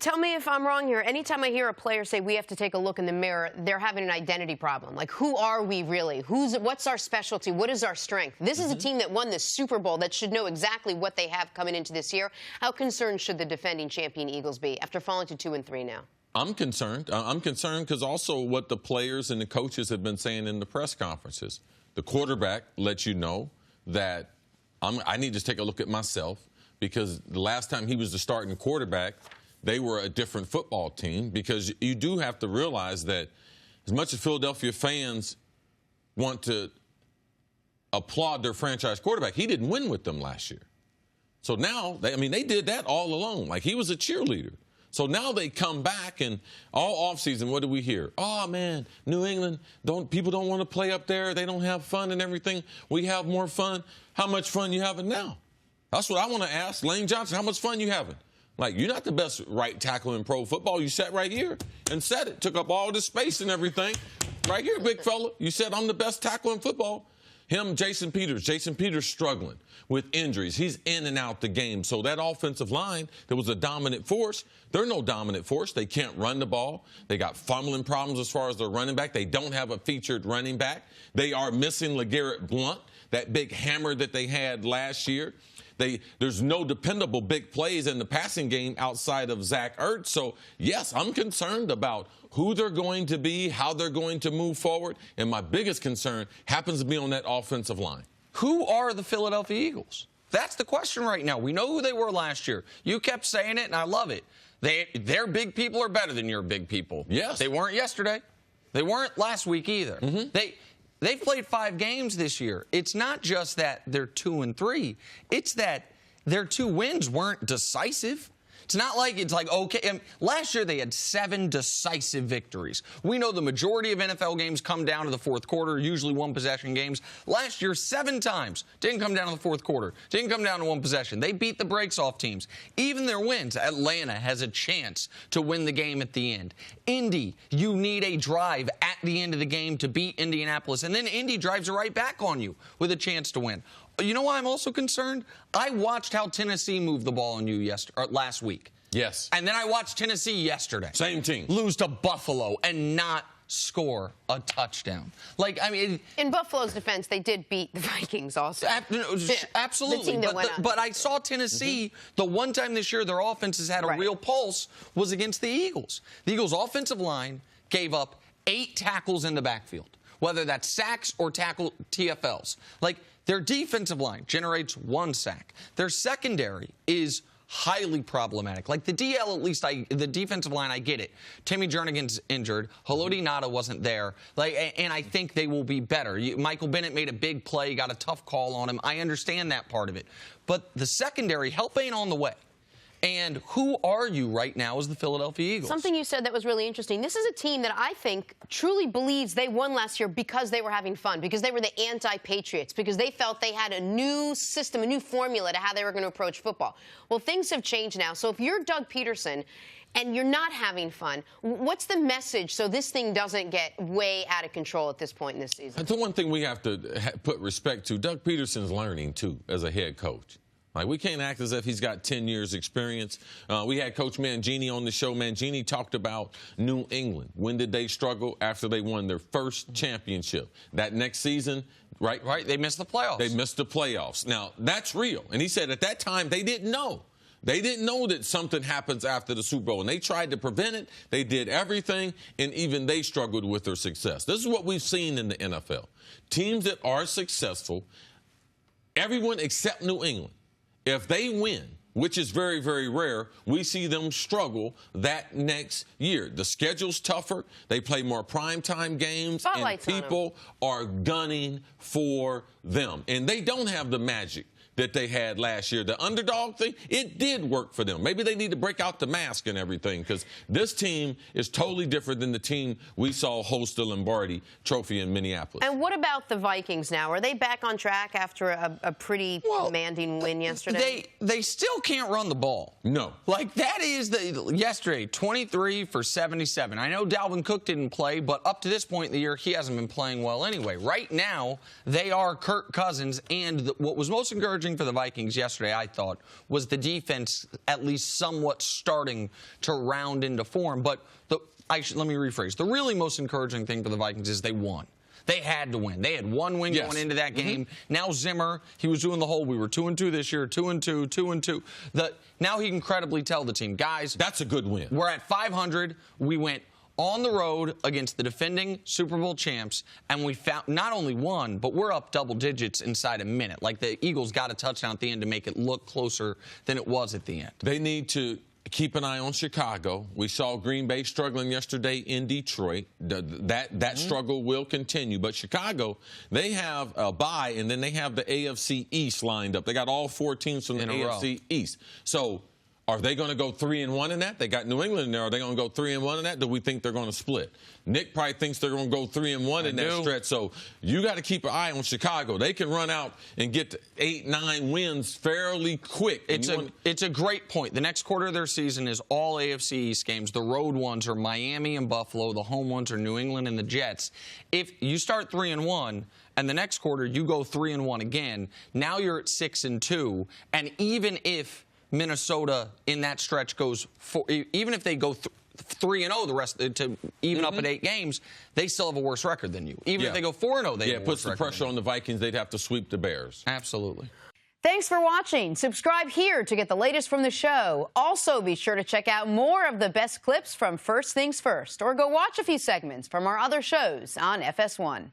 Tell me if I'm wrong here. Anytime I hear a player say we have to take a look in the mirror, they're having an identity problem. Like, who are we really? What's our specialty? What is our strength? This is a team that won the Super Bowl that should know exactly what they have coming into this year. How concerned should the defending champion Eagles be after falling to 2-3 now? I'm concerned. I'm concerned because also what the players and the coaches have been saying in the press conferences. The quarterback lets you know that I need to take a look at myself, because the last time he was the starting quarterback, they were a different football team, because you do have to realize that as much as Philadelphia fans want to applaud their franchise quarterback, he didn't win with them last year. So now, they did that all alone. Like, he was a cheerleader. So now they come back, and all offseason, what do we hear? Oh, man, New England, people don't want to play up there. They don't have fun and everything. We have more fun. How much fun you having now? That's what I want to ask Lane Johnson. How much fun you having? Like, you're not the best right tackle in pro football. You sat right here and said it. Took up all the space and everything. Right here, big fella. You said, I'm the best tackle in football. Him, Jason Peters. Jason Peters struggling with injuries. He's in and out the game. So that offensive line that was a dominant force, they're no dominant force. They can't run the ball. They got fumbling problems as far as their running back. They don't have a featured running back. They are missing LeGarrette Blount, that big hammer that they had last year. There's no dependable big plays in the passing game outside of Zach Ertz. So, yes, I'm concerned about who they're going to be, how they're going to move forward. And my biggest concern happens to be on that offensive line. Who are the Philadelphia Eagles? That's the question right now. We know who they were last year. You kept saying it, and I love it. Their big people are better than your big people. Yes. They weren't yesterday. They weren't last week either. They've played 5 games this year. It's not just that they're 2-3. It's that their 2 wins weren't decisive. It's like, okay, last year they had 7 decisive victories. We know the majority of NFL games come down to the fourth quarter, usually one-possession games. Last year, 7 times didn't come down to the fourth quarter, didn't come down to one possession. They beat the brakes off teams. Even their wins, Atlanta has a chance to win the game at the end. Indy, you need a drive at the end of the game to beat Indianapolis, and then Indy drives it right back on you with a chance to win. You know why I'm also concerned? I watched how Tennessee moved the ball on you last week. Yes. And then I watched Tennessee yesterday. Same team. Lose to Buffalo and not score a touchdown. In Buffalo's defense, they did beat the Vikings also. Absolutely. The team that went on. But I saw Tennessee, the one time this year their offense has had a real pulse was against the Eagles. The Eagles' offensive line gave up 8 tackles in the backfield, whether that's sacks or tackle TFLs. Their defensive line generates 1 sack. Their secondary is highly problematic. The DL, at least, the defensive line, I get it. Timmy Jernigan's injured. Haloti Ngata wasn't there. And I think they will be better. Michael Bennett made a big play, got a tough call on him. I understand that part of it. But the secondary, help ain't on the way. And who are you right now as the Philadelphia Eagles? Something you said that was really interesting. This is a team that I think truly believes they won last year because they were having fun, because they were the anti-Patriots, because they felt they had a new system, a new formula to how they were going to approach football. Well, things have changed now. So if you're Doug Peterson and you're not having fun, what's the message so this thing doesn't get way out of control at this point in this season? The one thing we have to put respect to, Doug Peterson's learning, too, as a head coach. We can't act as if he's got 10 years experience. We had Coach Mangini on the show. Mangini talked about New England. When did they struggle? After they won their first championship. That next season, right? They missed the playoffs. They missed the playoffs. Now, that's real. And he said at that time they didn't know. They didn't know that something happens after the Super Bowl, and they tried to prevent it. They did everything, and even they struggled with their success. This is what we've seen in the NFL. Teams that are successful, everyone except New England, if they win, which is very, very rare, we see them struggle that next year. The schedule's tougher. They play more primetime games, and people are gunning for them. And they don't have the magic that they had last year. The underdog thing, it did work for them. Maybe they need to break out the mask and everything, because this team is totally different than the team we saw host the Lombardi Trophy in Minneapolis. And what about the Vikings now? Are they back on track after a pretty commanding win yesterday? They still can't run the ball. No. That is yesterday, 23 for 77. I know Dalvin Cook didn't play, but up to this point in the year, he hasn't been playing well anyway. Right now, they are Kirk Cousins, and what was most encouraging encouraging for the Vikings yesterday, I thought, was the defense at least somewhat starting to round into form. But let me rephrase. The really most encouraging thing for the Vikings is they won. They had to win. They had one win going into that game. Now Zimmer, he was doing the whole, we were 2-2 this year, 2-2, 2-2. Now he can credibly tell the team, guys, that's a good win. We're at 500. We went on the road against the defending Super Bowl champs, and we found not only one, but we're up double digits inside a minute. Like, the Eagles got a touchdown at the end to make it look closer than it was at the end. They need to keep an eye on Chicago. We saw Green Bay struggling yesterday in Detroit. That struggle will continue. But Chicago, they have a bye, and then they have the AFC East lined up. They got all 4 teams from the AFC East. So are they going to go 3-1 in that? They got New England in there. Are they going to go 3-1 in that? Do we think they're going to split? Nick probably thinks they're going to go 3-1 in that stretch. So you got to keep an eye on Chicago. They can run out and get to 8-9 wins fairly quick. It's a great point. The next quarter of their season is all AFC East games. The road ones are Miami and Buffalo. The home ones are New England and the Jets. If you start 3-1 and the next quarter you go 3-1 again, now you're at 6-2. And even if Minnesota in that stretch goes, even if they go 3-0 the rest to even up at 8 games, they still have a worse record than you. Even if they go 4-0, they have a worse record. Yeah, it puts the pressure on the Vikings. They'd have to sweep the Bears. Absolutely. Thanks for watching. Subscribe here to get the latest from the show. Also, be sure to check out more of the best clips from First Things First, or go watch a few segments from our other shows on FS1.